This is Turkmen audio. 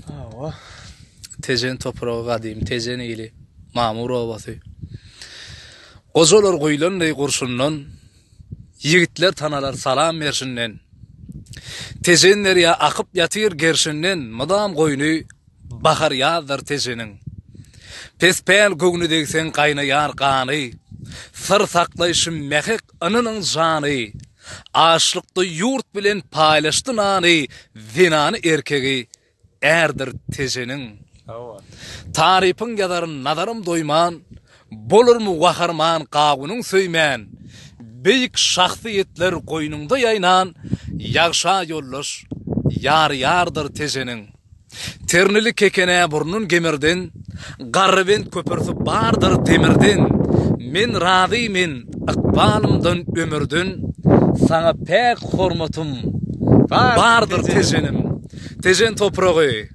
Awa. Tejen toprağı gadim, tejen ili, mamur obası. Ozolar goýlandy gurşundan, yigitler tanalar salam berşinden. Tejenler ya akyp ýatyr gerşinden, mydam goýny bahar ýazdyr tejenin. Pespäl gögnü degsen gaýnaýar gany, sır saklaýşym mehek anynyň jany. Aşlykdy ýurt bilen paýlaşdy nany, zinany erkegi erdir tejenin. Awa. Tarifin yadarın nadarım doyman, bolurmu waharman qagunyň söýmän. Beýik şahsiýetler goýnunda ýaynan, ýagşa ýollaş, ýar-ýardyr tejenin. Ternili kekene burnun gemirden, garrybin köpürsü bardır demirden. Men razymen ykbalymdan ömürden, sana pek hormatum bardır tejenim. Tejen topragy.